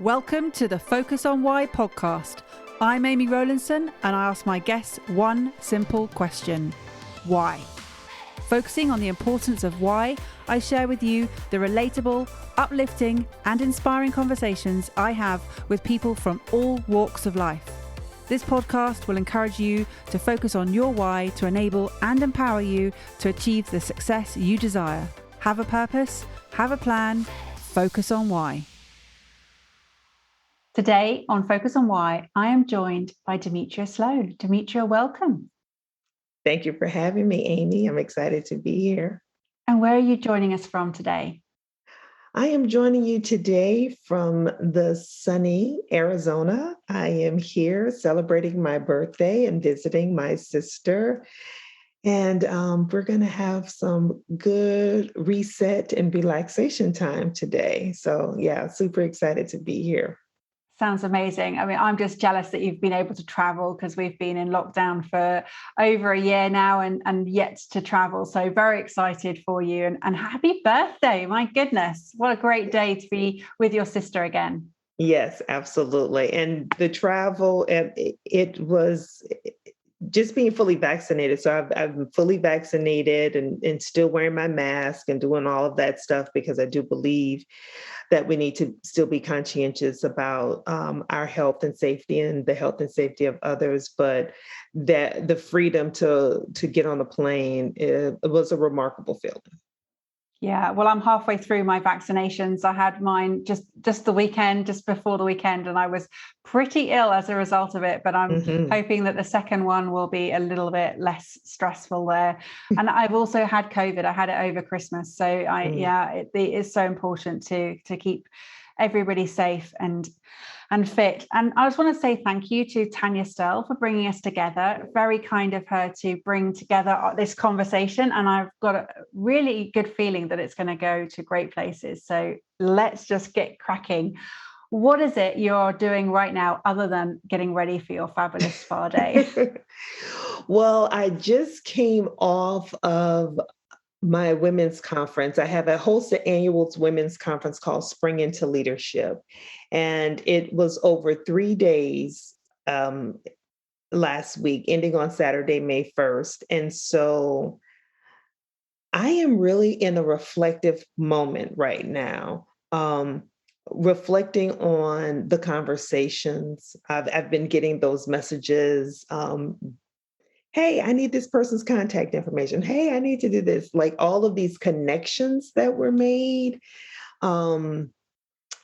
Welcome to the Focus on Why podcast. I'm Amy Rowlandson and I ask my guests one simple question. Why? Focusing on the importance of why, I share with you the relatable, uplifting and inspiring conversations I have with people from all walks of life. This podcast will encourage you to focus on your why to enable and empower you to achieve the success you desire. Have a purpose, have a plan, focus on why. Today on Focus on Why, I am joined by Demetria Sloan. Demetria, welcome. Thank you for having me, Amy. I'm excited to be here. And where are you joining us from today? I am joining you today from the sunny Arizona. I am here celebrating my birthday and visiting my sister. And we're going to have some good reset and relaxation time today. So yeah, super excited to be here. Sounds amazing. I mean, I'm just jealous that you've been able to travel because we've been in lockdown for over a year now and yet to travel. So very excited for you and happy birthday. My goodness, what a great day to be with your sister again. Yes, absolutely. And the travel, it was just being fully vaccinated. So I'm fully vaccinated and still wearing my mask and doing all of that stuff because I do believe that we need to still be conscientious about our health and safety and the health and safety of others. But that the freedom to get on a plane, it was a remarkable feeling. Yeah, well, I'm halfway through my vaccinations. I had mine just before the weekend, and I was pretty ill as a result of it. But I'm hoping that the second one will be a little bit less stressful there. And I've also had COVID. I had it over Christmas. So it is so important to keep everybody safe and fit. And I just want to say thank you to Tanya Sterl for bringing us together. Very kind of her to bring together this conversation. And I've got a really good feeling that it's going to go to great places. So let's just get cracking. What is it you're doing right now other than getting ready for your fabulous spa day? Well, I just came off of my women's conference. I have a host an annual women's conference called Spring into Leadership. And it was over 3 days last week, ending on Saturday, May 1st. And so I am really in a reflective moment right now, reflecting on the conversations. I've been getting those messages. Hey, I need this person's contact information. Hey, I need to do this. Like all of these connections that were made.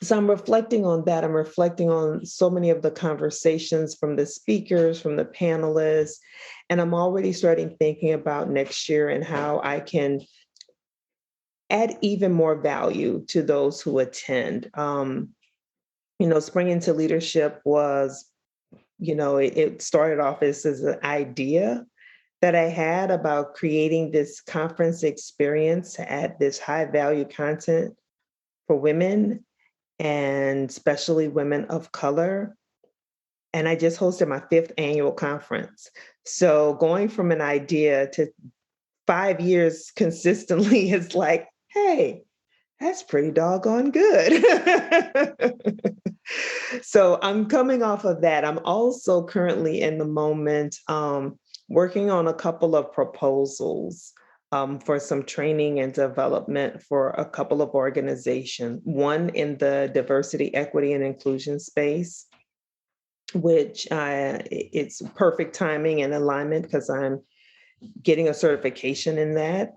So I'm reflecting on that. I'm reflecting on so many of the conversations from the speakers, from the panelists, and I'm already starting thinking about next year and how I can add even more value to those who attend. Spring into Leadership was, it started off as an idea that I had about creating this conference experience to add this high value content for women and especially women of color. And I just hosted my 5th annual conference. So going from an idea to 5 years consistently is like, hey, that's pretty doggone good. So I'm coming off of that. I'm also currently in the moment working on a couple of proposals for some training and development for a couple of organizations, one in the diversity, equity, and inclusion space, which it's perfect timing and alignment because I'm getting a certification in that,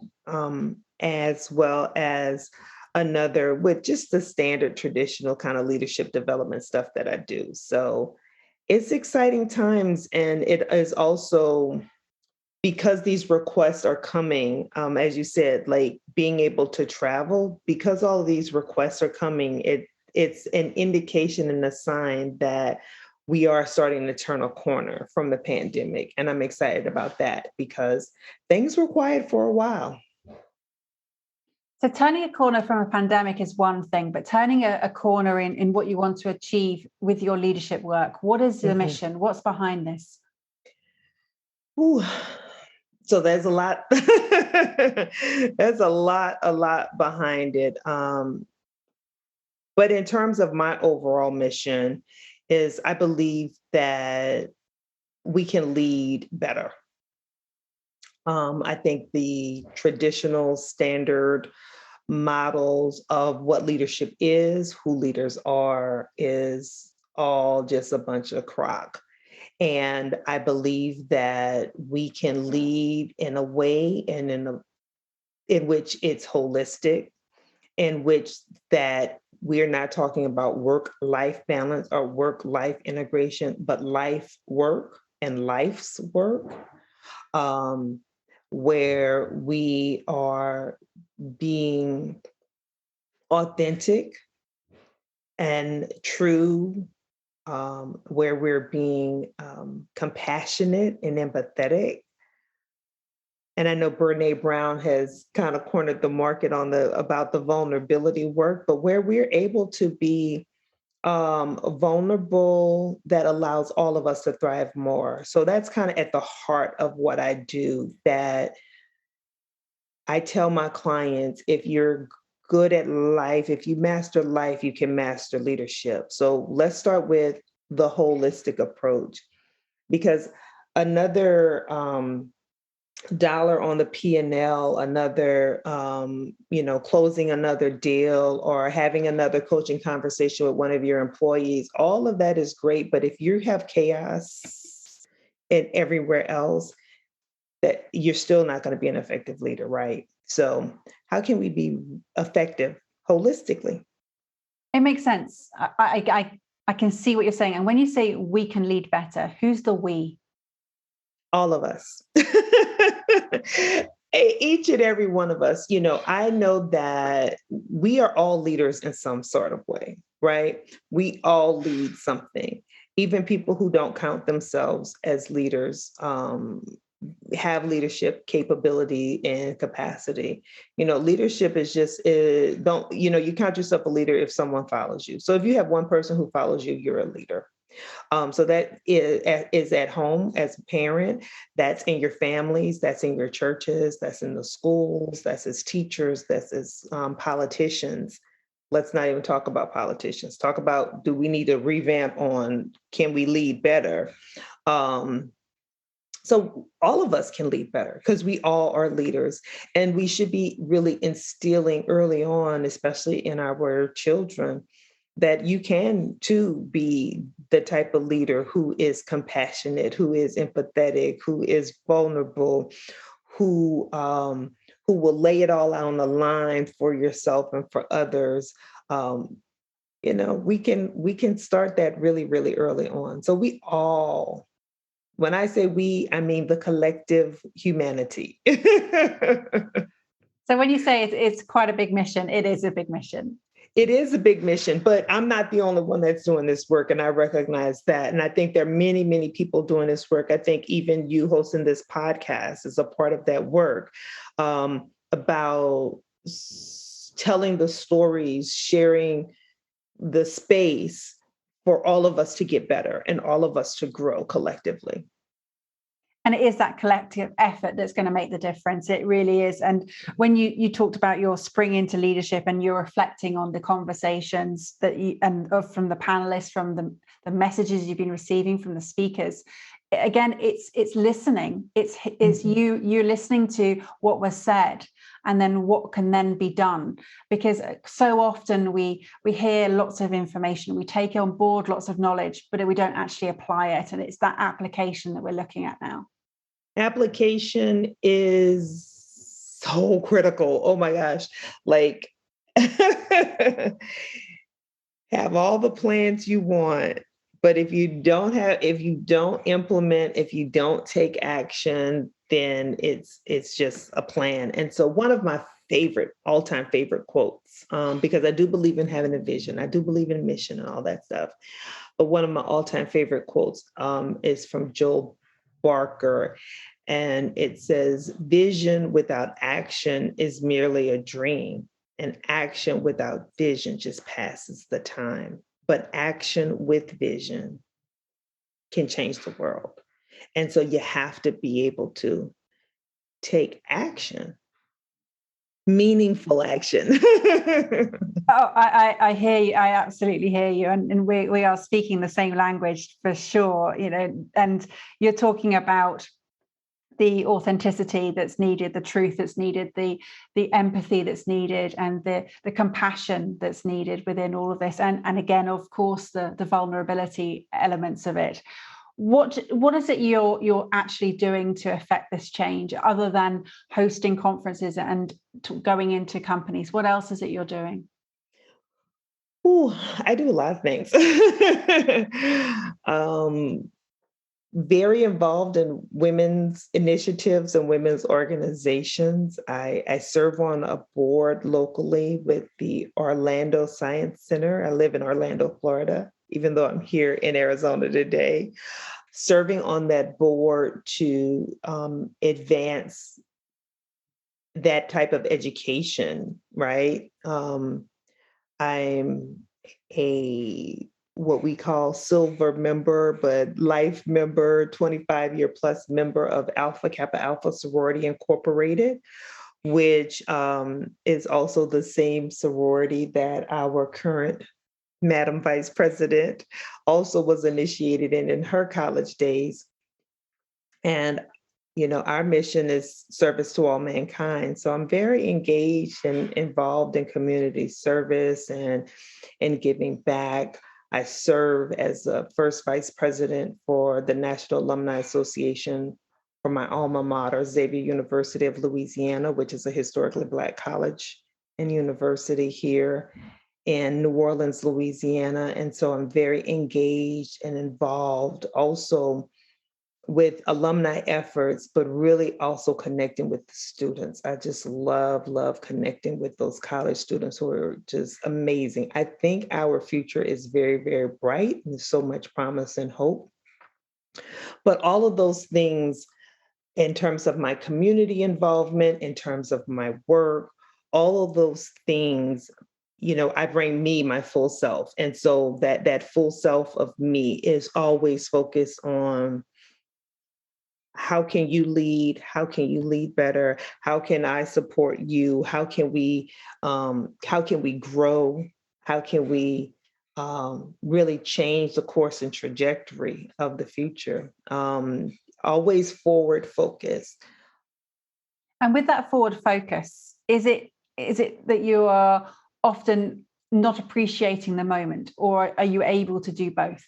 as well as another with just the standard traditional kind of leadership development stuff that I do. So it's exciting times. And it is also because these requests are coming, as you said, like being able to travel, because all of these requests are coming, it's an indication and a sign that we are starting to turn a corner from the pandemic. And I'm excited about that because things were quiet for a while. So turning a corner from a pandemic is one thing, but turning a corner in what you want to achieve with your leadership work, what is the mission? What's behind this? Ooh. So there's a lot, there's a lot behind it. But in terms of my overall mission is I believe that we can lead better. I think the traditional standard models of what leadership is, who leaders are, is all just a bunch of crock. And I believe that we can lead in a way and in which it's holistic, in which that we're not talking about work-life balance or work-life integration, but life work and life's work, um, where we are being authentic and true, where we're being compassionate and empathetic. And I know Brene Brown has kind of cornered the market on about the vulnerability work, but where we're able to be vulnerable, that allows all of us to thrive more. So that's kind of at the heart of what I do, that I tell my clients, if you're good at life, if you master life, you can master leadership. So let's start with the holistic approach, because another dollar on the P&L, another, closing another deal or having another coaching conversation with one of your employees, all of that is great. But if you have chaos and everywhere else, that you're still not going to be an effective leader, right? So how can we be effective holistically? It makes sense. I can see what you're saying. And when you say we can lead better, who's the we? All of us. Each and every one of us. I know that we are all leaders in some sort of way, right? We all lead something. Even people who don't count themselves as leaders have leadership capability and capacity. Leadership is just, you count yourself a leader if someone follows you. So if you have one person who follows you, you're a leader. So that is at home as a parent, that's in your families, that's in your churches, that's in the schools, that's as teachers, that's as politicians. Let's not even talk about politicians. Talk about, do we need to revamp on, can we lead better? So all of us can lead better because we all are leaders, and we should be really instilling early on, especially in our children, that you can too be the type of leader who is compassionate, who is empathetic, who is vulnerable, who will lay it all out on the line for yourself and for others. We can start that really, really early on. So we all, when I say we, I mean the collective humanity. So when you say it's quite a big mission, it is a big mission. It is a big mission, but I'm not the only one that's doing this work, and I recognize that. And I think there are many, many people doing this work. I think even you hosting this podcast is a part of that work, about telling the stories, sharing the space for all of us to get better and all of us to grow collectively. And it is that collective effort that's going to make the difference. It really is. And when you talked about your spring into leadership and you're reflecting on the conversations that from the panelists, from the messages you've been receiving from the speakers, again, it's listening. It's you're listening to what was said and then what can then be done. Because so often we hear lots of information, we take on board lots of knowledge, but we don't actually apply it. And it's that application that we're looking at now. Application is so critical. Oh my gosh. Like, have all the plans you want, but if you don't implement, if you don't take action, then it's just a plan. And so one of my all-time favorite quotes, because I do believe in having a vision, I do believe in mission and all that stuff. But one of my all-time favorite quotes is from Joel Barker. And it says, vision without action is merely a dream, and action without vision just passes the time. But action with vision can change the world. And so you have to be able to take action Meaningful action. Oh, I hear you. I absolutely hear you. And we are speaking the same language for sure, and you're talking about the authenticity that's needed, the truth that's needed, the empathy that's needed, and the compassion that's needed within all of this. And again, of course, the vulnerability elements of it. What is it you're actually doing to affect this change, other than hosting conferences and going into companies? What else is it you're doing? Ooh, I do a lot of things. Very involved in women's initiatives and women's organizations. I serve on a board locally with the Orlando Science Center. I live in Orlando, Florida, even though I'm here in Arizona today. Serving on that board to advance that type of education, right? I'm a what we call silver member, but life member, 25-year plus member of Alpha Kappa Alpha Sorority Incorporated, which is also the same sorority that our current Madam Vice President also was initiated in her college days. And our mission is service to all mankind. So I'm very engaged and involved in community service and giving back. I serve as a first vice president for the National Alumni Association for my alma mater, Xavier University of Louisiana, which is a historically Black college and university here in New Orleans, Louisiana. And so I'm very engaged and involved also with alumni efforts, but really also connecting with the students. I just love connecting with those college students who are just amazing. I think our future is very, very bright, and there's so much promise and hope. But all of those things, in terms of my community involvement, in terms of my work, all of those things, I bring me my full self. And so that full self of me is always focused on how can you lead? How can you lead better? How can I support you? How can we grow? How can we really change the course and trajectory of the future? Always forward focused. And with that forward focus, is it that you are often not appreciating the moment, or are you able to do both?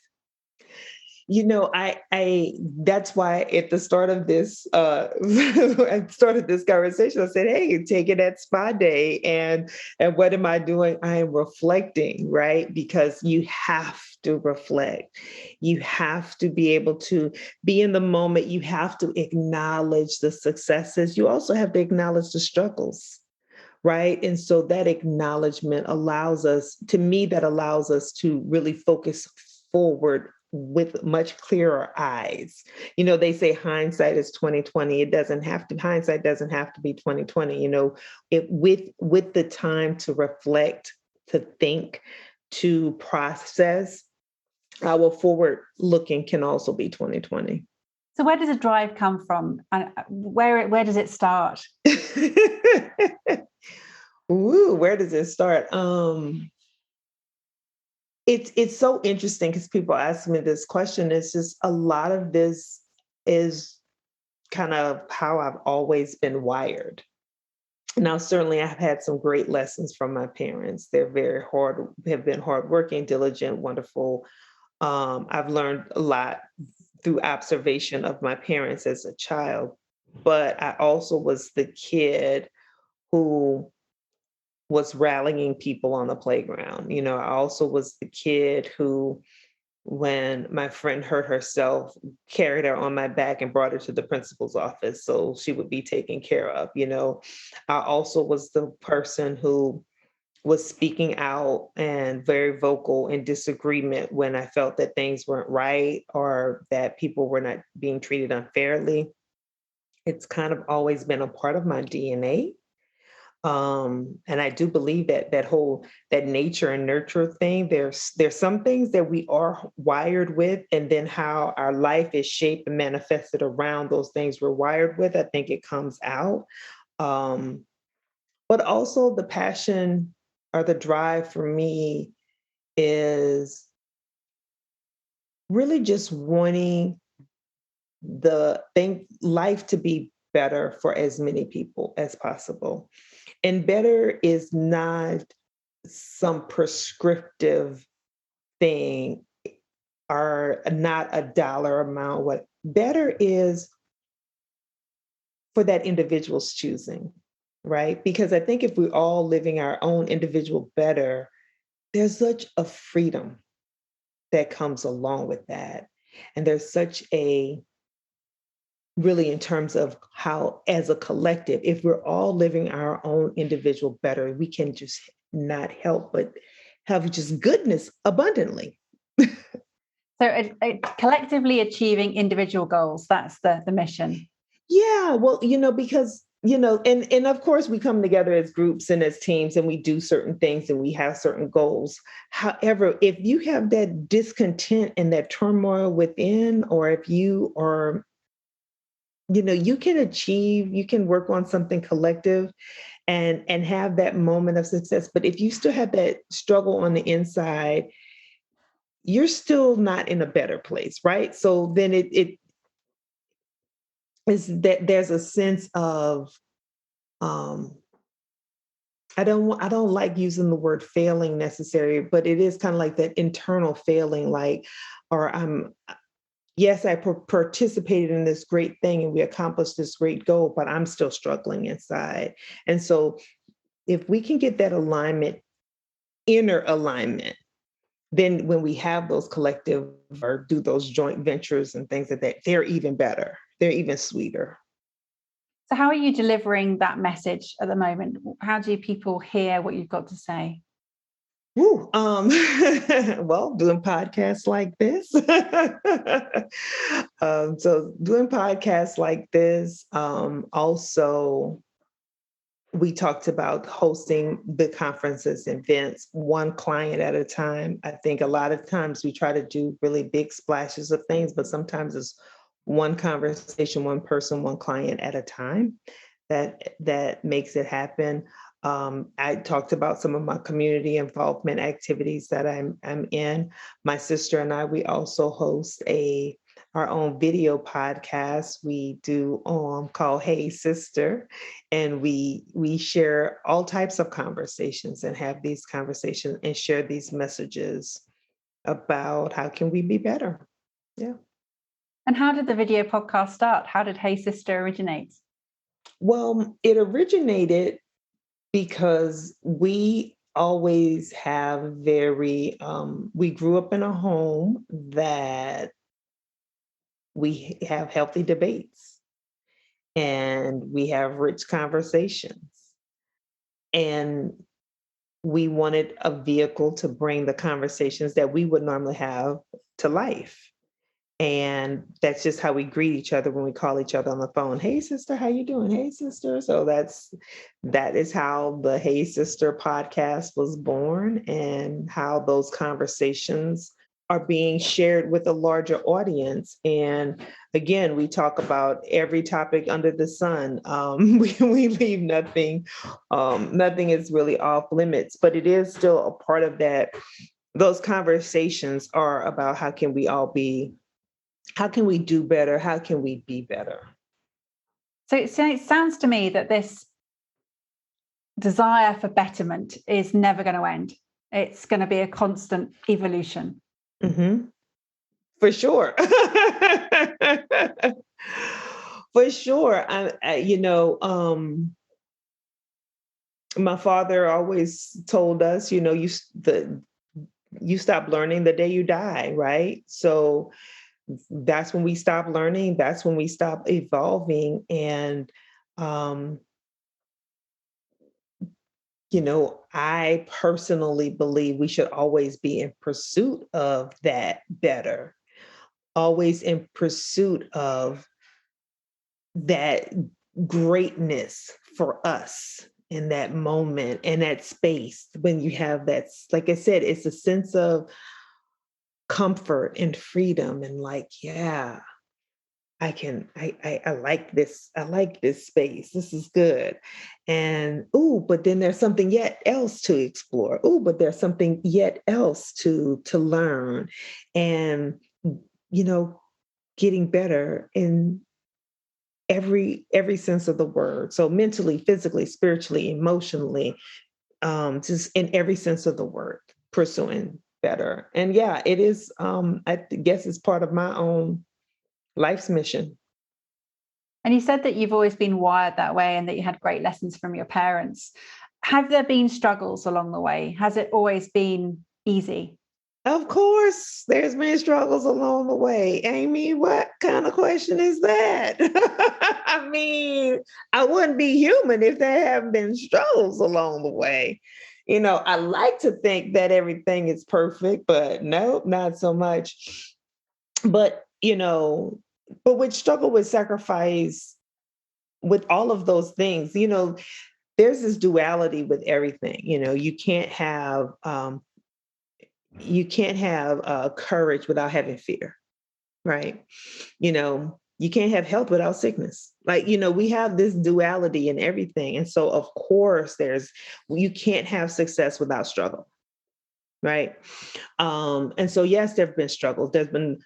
I that's why at the start of this, I started this conversation. I said, "Hey, taking that spa day, and what am I doing? I am reflecting, right? Because you have to reflect. You have to be able to be in the moment. You have to acknowledge the successes. You also have to acknowledge the struggles." Right. And so that acknowledgement allows us to really focus forward with much clearer eyes. They say hindsight is 2020. Hindsight doesn't have to be 2020. With the time to reflect, to think, to process, our forward looking can also be 2020. So where does the drive come from, and where does it start? Ooh, where does it start? It's so interesting because people ask me this question. It's just a lot of this is kind of how I've always been wired. Now, certainly I've had some great lessons from my parents. They're have been hardworking, diligent, wonderful. I've learned a lot through observation of my parents as a child, but I also was the kid who was rallying people on the playground. I also was the kid who, when my friend hurt herself, carried her on my back and brought her to the principal's office so she would be taken care of. I also was the person who was speaking out and very vocal in disagreement when I felt that things weren't right or that people were not being treated unfairly. It's kind of always been a part of my DNA. And I do believe that nature and nurture thing, there's some things that we are wired with, and then how our life is shaped and manifested around those things we're wired with. I think it comes out. But also the passion or the drive for me is really just wanting life to be better for as many people as possible. And better is not some prescriptive thing or not a dollar amount. What better is for that individual's choosing, right? Because I think if we're all living our own individual better, there's such a freedom that comes along with that. And there's such a really in terms of how, as a collective, if we're all living our own individual better, we can just not help but have just goodness abundantly. So collectively achieving individual goals, that's the mission. Yeah, well, because, and of course we come together as groups and as teams and we do certain things and we have certain goals. However, if you have that discontent and that turmoil within, or if you are, you can work on something collective and have that moment of success. But if you still have that struggle on the inside, you're still not in a better place, right? So then it is that there's a sense of um I don't like using the word failing necessarily, but it is kind of like that internal failing, like, or yes, I participated in this great thing and we accomplished this great goal, but I'm still struggling inside. And so if we can get that alignment, inner alignment, then when we have those collective or do those joint ventures and things like that, they're even better. They're even sweeter. So how are you delivering that message at the moment? How do people hear what you've got to say? Well, doing podcasts like this. So doing podcasts like this. Also, we talked about hosting the conferences and events one client at a time. I think a lot of times we try to do really big splashes of things, but sometimes it's one conversation, one person, one client at a time that makes it happen. I talked about some of my community involvement activities that I'm in. My sister and I, we also host our own video podcast. We do called Hey Sister, and we share all types of conversations and have these conversations and share these messages about how can we be better. Yeah. And how did the video podcast start? How did Hey Sister originate? Well, it originated because we always have we grew up in a home that we have healthy debates and we have rich conversations. And we wanted a vehicle to bring the conversations that we would normally have to life. And that's just how we greet each other when we call each other on the phone. Hey sister, how you doing? Hey sister. So that is how the Hey Sister podcast was born and how those conversations are being shared with a larger audience. And again, we talk about every topic under the sun. We leave nothing, nothing is really off limits, but it is still a part of that. Those conversations are about how can we do better? How can we be better? So it sounds to me that this desire for betterment is never going to end. It's going to be a constant evolution. Mm-hmm. For sure. For sure. My father always told us, you stop learning the day you die, right? So that's when we stop learning. That's when we stop evolving. And, I personally believe we should always be in pursuit of that better, always in pursuit of that greatness for us in that moment and that space when you have that, like I said, it's a sense of comfort and freedom and like, yeah, I like this. I like this space. This is good. And but then there's something yet else to explore. But there's something yet else to learn. And, you know, getting better in every sense of the word. So mentally, physically, spiritually, emotionally, just in every sense of the word, pursuing better. And yeah, it is, I guess it's part of my own life's mission. And you said that you've always been wired that way and that you had great lessons from your parents. Have there been struggles along the way? Has it always been easy? Of course, there's been struggles along the way. Amy, what kind of question is that? I mean, I wouldn't be human if there haven't been struggles along the way. I like to think that everything is perfect, but nope, not so much. But, but with struggle, with sacrifice, with all of those things, there's this duality with everything. You can't have courage without having fear, right? You can't have health without sickness. Like, we have this duality in everything. And so, of course, you can't have success without struggle, right? And so, yes, there have been struggles. There's been,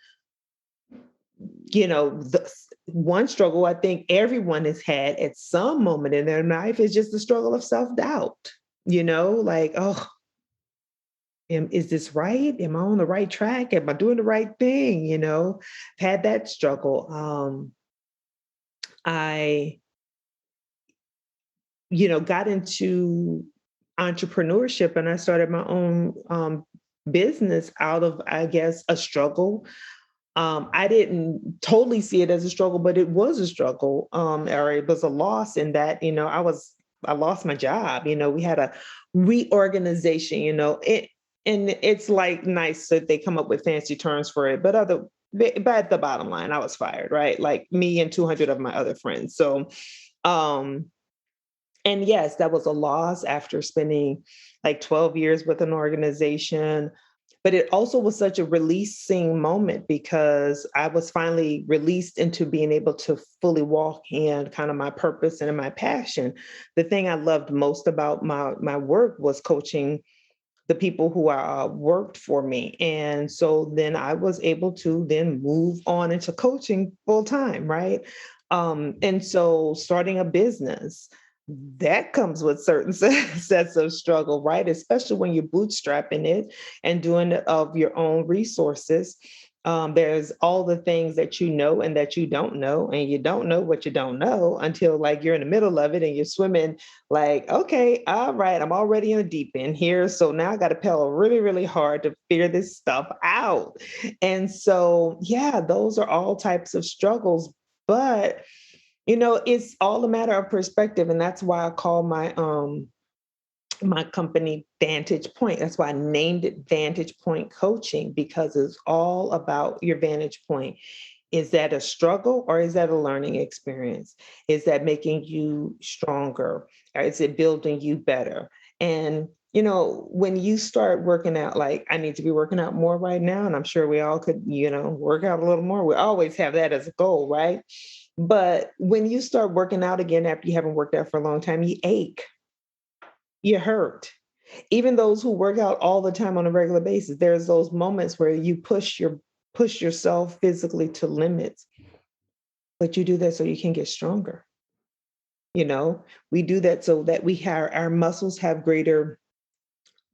the one struggle I think everyone has had at some moment in their life is just the struggle of self-doubt, like, oh, is this right? Am I on the right track? Am I doing the right thing? I've had that struggle. I, got into entrepreneurship and I started my own business out of, I guess, a struggle. I didn't totally see it as a struggle, but it was a struggle. Or it was a loss in that, I lost my job. We had a reorganization, and it's like nice that they come up with fancy terms for it, but at the bottom line, I was fired, right? Like me and 200 of my other friends. So, um, and yes, that was a loss after spending like 12 years with an organization. But it also was such a releasing moment because I was finally released into being able to fully walk in kind of my purpose and in my passion. The thing I loved most about my work was coaching the people who worked for me. And so then I was able to then move on into coaching full time, right? And so starting a business, that comes with certain sets of struggle, right? Especially when you're bootstrapping it and doing it of your own resources. There's all the things that you know and that you don't know, and you don't know what you don't know until like you're in the middle of it and you're swimming like, okay, all right, I'm already in the deep end here. So now I got to pedal really, really hard to figure this stuff out. And so, yeah, those are all types of struggles. But it's all a matter of perspective. And that's why I call my company Vantage Point. That's why I named it Vantage Point Coaching, because it's all about your vantage point. Is that a struggle or is that a learning experience? Is that making you stronger? Or is it building you better? And when you start working out, like I need to be working out more right now, and I'm sure we all could, work out a little more. We always have that as a goal, right? But when you start working out again after you haven't worked out for a long time, you ache, you hurt. Even those who work out all the time on a regular basis, there's those moments where you push yourself physically to limits, but you do that so you can get stronger. We do that so that our muscles have greater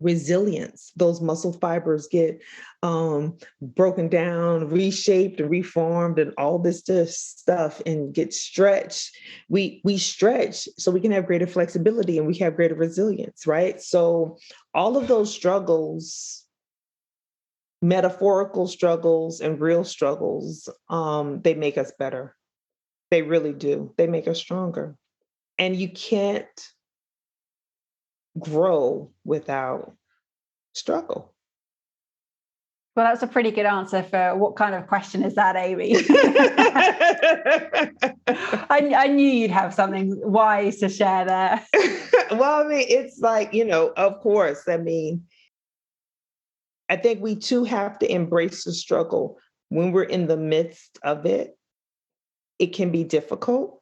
resilience. Those muscle fibers get broken down, reshaped and reformed and all this stuff and get stretched. We stretch so we can have greater flexibility and we have greater resilience, right? So all of those struggles, metaphorical struggles and real struggles, they make us better. They really do. They make us stronger. And you can't grow without struggle. Well, that's a pretty good answer for what kind of question is that, Amy? I knew you'd have something wise to share there. Well, I mean, it's like, of course, I mean, I think we too have to embrace the struggle when we're in the midst of it. it can be difficult.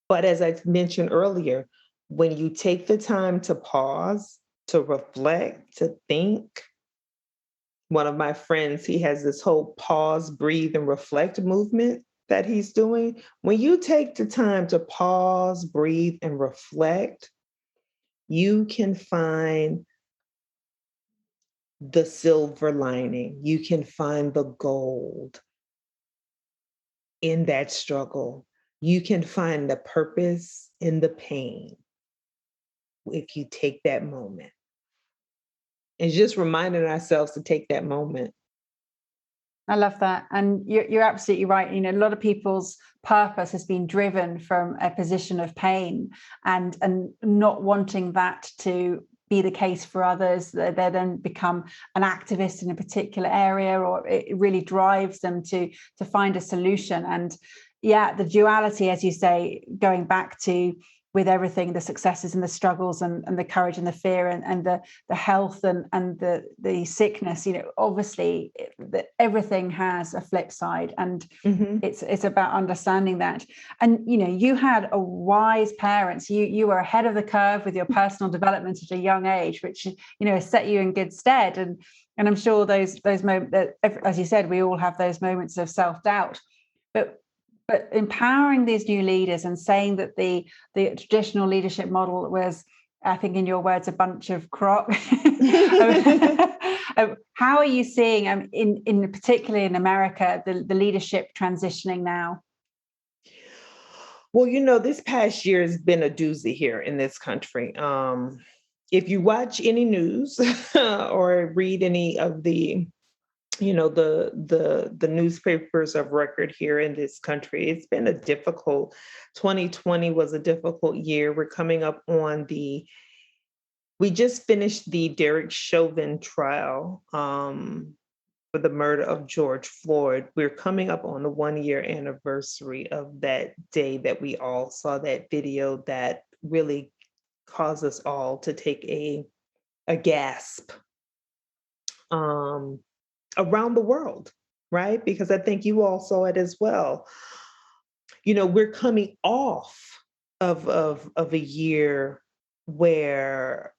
But as I mentioned earlier, when you take the time to pause, to reflect, to think, one of my friends, he has this whole pause, breathe, and reflect movement that he's doing. When you take the time to pause, breathe, and reflect, you can find the silver lining. You can find the gold in that struggle. You can find the purpose in the pain if you take that moment. And just reminding ourselves to take that moment. I love that. And you're absolutely right. You know, a lot of people's purpose has been driven from a position of pain and not wanting that to be the case for others. They then become an activist in a particular area, or it really drives them to find a solution. And yeah, the duality, as you say, going back to with everything, the successes and the struggles and the courage and the fear and the health and the sickness, you know, obviously everything has a flip side, and it's about understanding that. And, you know, you had a wise parents, you were ahead of the curve with your personal development at a young age, which, you know, set you in good stead. And I'm sure those moments that, as you said, we all have those moments of self-doubt, but empowering these new leaders and saying that the traditional leadership model was, I think in your words, a bunch of crock. How are you seeing, in particularly in America, the leadership transitioning now? Well, you know, this past year has been a doozy here in this country. If you watch any news or read any of the, you know, the newspapers of record here in this country, it's been a difficult, 2020 was a difficult year. We're coming up on we just finished the Derek Chauvin trial for the murder of George Floyd. We're coming up on the 1-year anniversary of that day that we all saw that video that really caused us all to take a gasp. Around the world, right? Because I think you all saw it as well. You know, we're coming off of a year where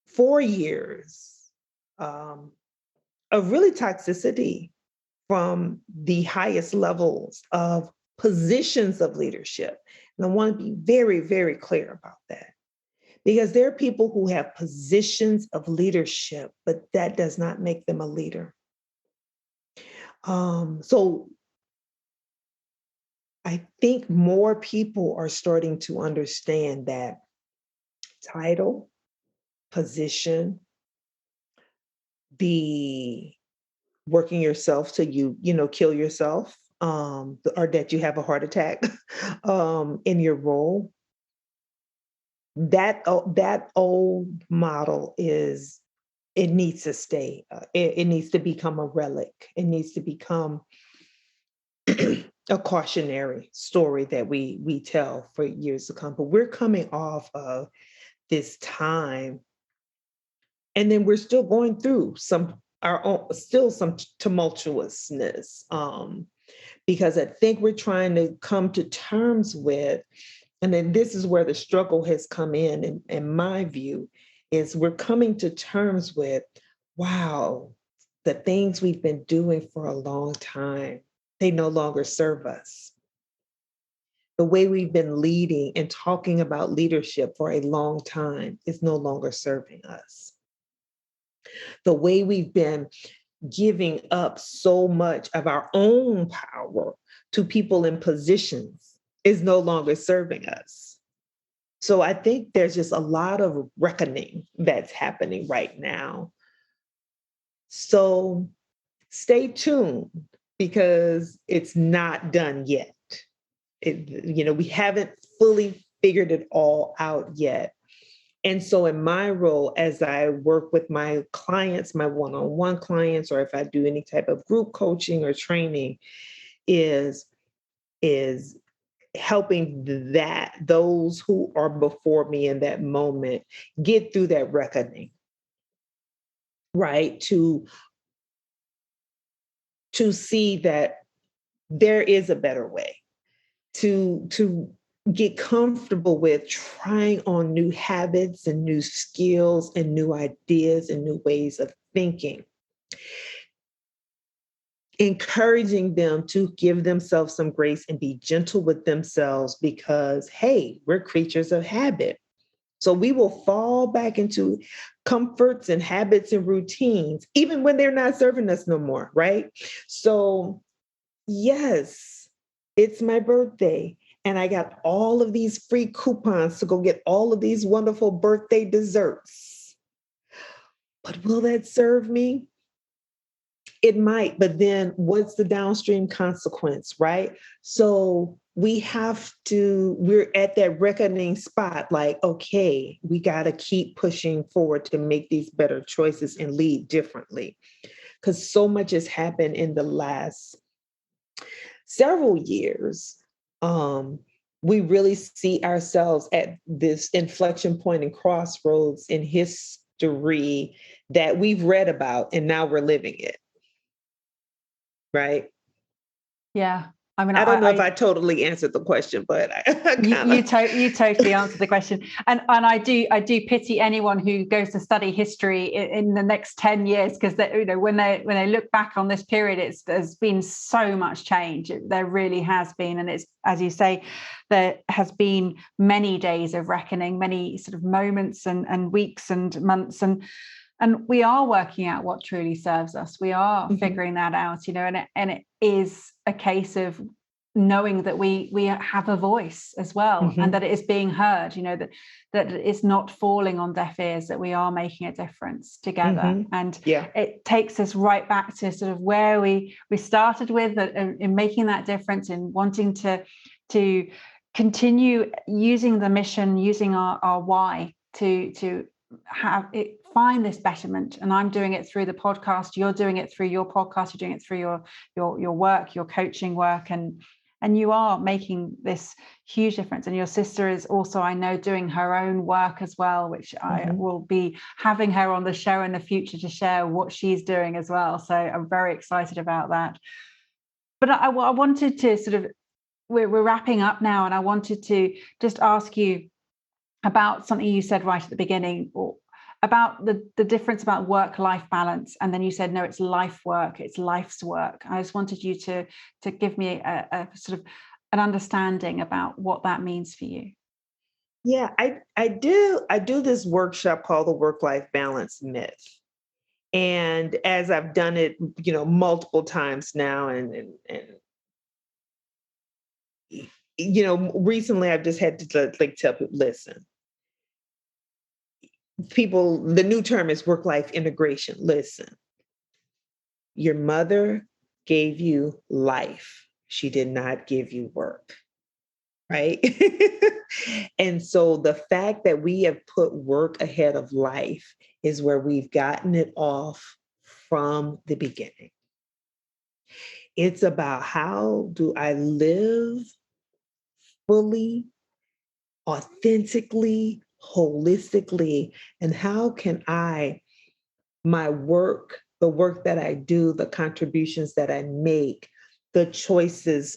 4 years of really toxicity from the highest levels of positions of leadership. And I want to be very, very clear about that. Because there are people who have positions of leadership, but that does not make them a leader. So I think more people are starting to understand that title, position, the working yourself till you kill yourself, or that you have a heart attack in your role. That old model it needs to stay. It needs to become a relic. It needs to become a cautionary story that we tell for years to come. But we're coming off of this time, and then we're still going through some tumultuousness, because I think we're trying to come to terms with, and then this is where the struggle has come in my view, is we're coming to terms with, wow, the things we've been doing for a long time, they no longer serve us. The way we've been leading and talking about leadership for a long time is no longer serving us. The way we've been giving up so much of our own power to people in positions is no longer serving us. So I think there's just a lot of reckoning that's happening right now. So stay tuned, because it's not done yet. We haven't fully figured it all out yet. And so in my role, as I work with my clients, my one-on-one clients, or if I do any type of group coaching or training, is helping those who are before me in that moment get through that reckoning, right? To see that there is a better way to get comfortable with trying on new habits and new skills and new ideas and new ways of thinking. Encouraging them to give themselves some grace and be gentle with themselves because, hey, we're creatures of habit. So we will fall back into comforts and habits and routines, even when they're not serving us no more, right? So yes, it's my birthday. And I got all of these free coupons to go get all of these wonderful birthday desserts. But will that serve me? It might, but then what's the downstream consequence, right? So we're at that reckoning spot, like, okay, we got to keep pushing forward to make these better choices and lead differently. Because so much has happened in the last several years. We really see ourselves at this inflection point and crossroads in history that we've read about, and now we're living it. Right? Yeah. I mean, I don't know if I totally answered the question, but you totally answered the question. And I do pity anyone who goes to study history in the next 10 years, because when they look back on this period, there's been so much change. There really has been. And it's, as you say, there has been many days of reckoning, many sort of moments and weeks and months, and we are working out what truly serves us. We are figuring that out, and it is a case of knowing that we have a voice as well, and that it is being heard, that it's not falling on deaf ears, that we are making a difference together. And it takes us right back to sort of where we started with, in making that difference, in wanting to continue using the mission, using our why to have it, find this betterment. And I'm doing it through the podcast, you're doing it through your podcast, you're doing it through your work, your coaching work, and you are making this huge difference. And your sister is also, I know, doing her own work as well, which I will be having her on the show in the future to share what she's doing as well. So I'm very excited about that. But I wanted to sort of, we're wrapping up now, and I wanted to just ask you about something you said right at the beginning, or about the difference about work-life balance. And then you said, no, it's life work, it's life's work. I just wanted you to give me a sort of an understanding about what that means for you. Yeah, I do this workshop called the Work-Life Balance Myth. And as I've done it, multiple times now, and recently I've just had to tell people, listen, the new term is work-life integration. Listen, your mother gave you life. She did not give you work, right? And so the fact that we have put work ahead of life is where we've gotten it off from the beginning. It's about, how do I live fully, authentically, holistically, and how can my work, the work that I do, the contributions that I make, the choices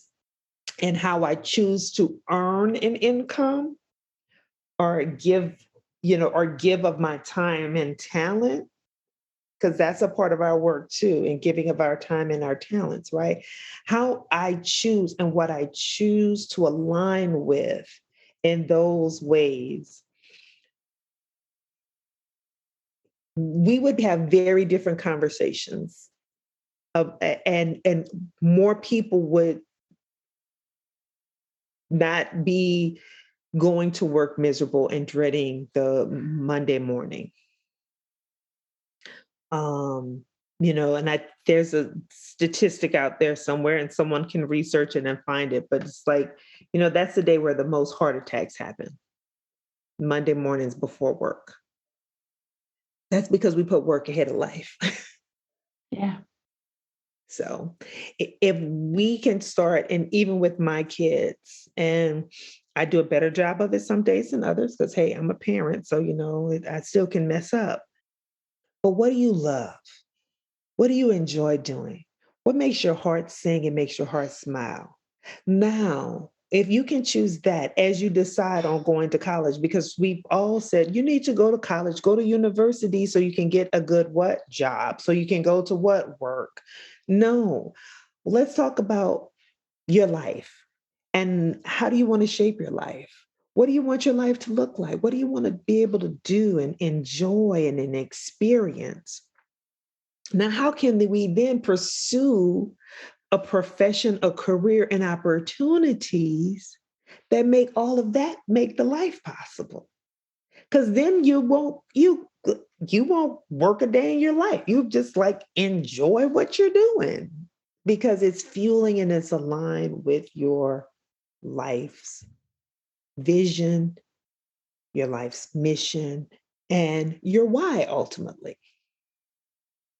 and how I choose to earn an income or give of my time and talent, because that's a part of our work too, and giving of our time and our talents, right? How I choose and what I choose to align with in those ways, we would have very different conversations and more people would not be going to work miserable and dreading the Monday morning. And there's a statistic out there somewhere, and someone can research it and find it, but it's like, that's the day where the most heart attacks happen. Monday mornings before work. That's because we put work ahead of life. Yeah. So if we can start, and even with my kids, and I do a better job of it some days than others, because, hey, I'm a parent, so, I still can mess up. But what do you love? What do you enjoy doing? What makes your heart sing and makes your heart smile? Now, if you can choose that as you decide on going to college, because we've all said you need to go to college, go to university so you can get a good what? Job. So you can go to what? Work. No, let's talk about your life and how do you want to shape your life? What do you want your life to look like? What do you want to be able to do and enjoy and experience? Now, how can we then pursue a profession, a career, and opportunities that make all of that make the life possible? Because then you won't work a day in your life. You just like enjoy what you're doing because it's fueling and it's aligned with your life's vision, your life's mission, and your why ultimately.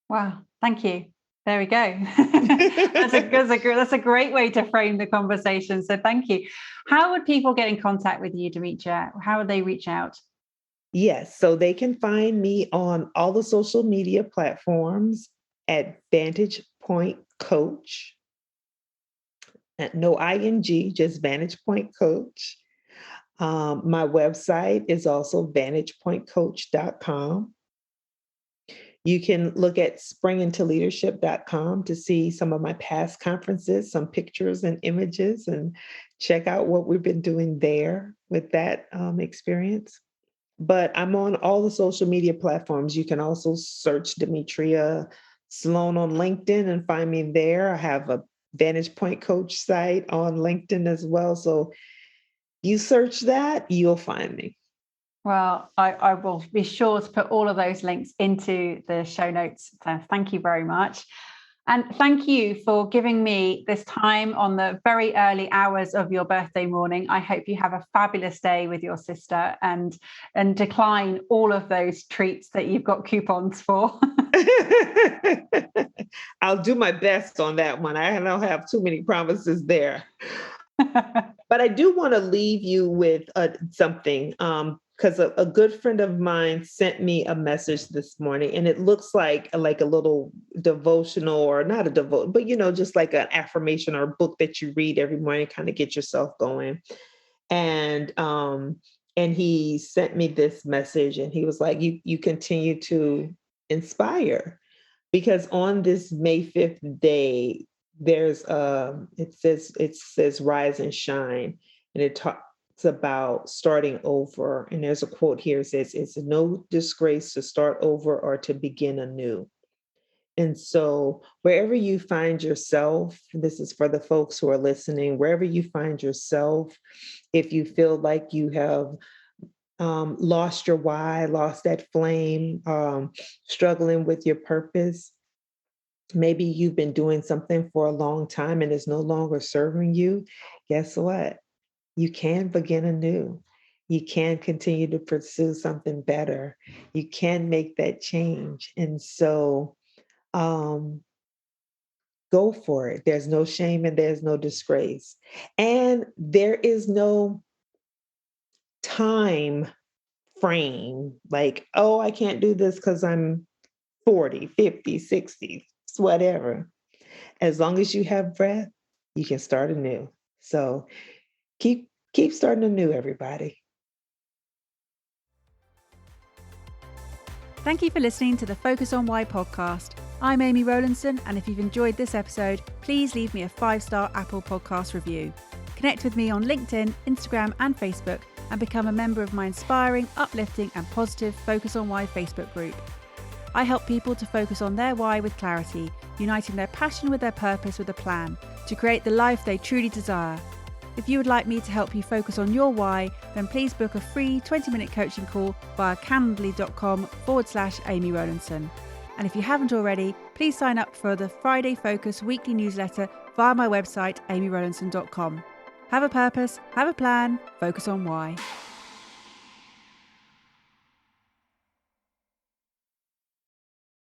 Wow, thank you. There we go. That's a great way to frame the conversation. So thank you. How would people get in contact with you, Demetria? How would they reach out? Yes, so they can find me on all the social media platforms at Vantage Point Coach. No ing, just Vantage Point Coach. My website is also vantagepointcoach.com. You can look at springintoleadership.com to see some of my past conferences, some pictures and images, and check out what we've been doing there with that experience. But I'm on all the social media platforms. You can also search Demetria Sloan on LinkedIn and find me there. I have a Vantage Point Coach site on LinkedIn as well. So you search that, you'll find me. Well, I will be sure to put all of those links into the show notes. So thank you very much. And thank you for giving me this time on the very early hours of your birthday morning. I hope you have a fabulous day with your sister and decline all of those treats that you've got coupons for. I'll do my best on that one. I don't have too many promises there. But I do want to leave you with something. Because a good friend of mine sent me a message this morning, and it looks like a little devotional, or not a devotion, but just like an affirmation or a book that you read every morning, kind of get yourself going. And he sent me this message, and he was like, "You continue to inspire, because on this May 5th day, there's it says rise and shine, and it talks." It's about starting over. And there's a quote here. It says, "It's no disgrace to start over or to begin anew." And so wherever you find yourself, this is for the folks who are listening, wherever you find yourself, if you feel like you have lost your why, lost that flame, struggling with your purpose, maybe you've been doing something for a long time and it's no longer serving you, guess what? You can begin anew. You can continue to pursue something better. You can make that change. And so go for it. There's no shame and there's no disgrace. And there is no time frame like, oh, I can't do this because I'm 40, 50, 60, whatever. As long as you have breath, you can start anew. So keep starting anew, everybody. Thank you for listening to the Focus on Why podcast. I'm Amy Rowlandson, and if you've enjoyed this episode, please leave me a 5-star Apple Podcast review. Connect with me on LinkedIn, Instagram, and Facebook, and become a member of my inspiring, uplifting, and positive Focus on Why Facebook group. I help people to focus on their why with clarity, uniting their passion with their purpose with a plan to create the life they truly desire. If you would like me to help you focus on your why, then please book a free 20-minute coaching call via calendly.com/Amy Rowlandson. And if you haven't already, please sign up for the Friday Focus weekly newsletter via my website, amyrowlandson.com. Have a purpose, have a plan, focus on why.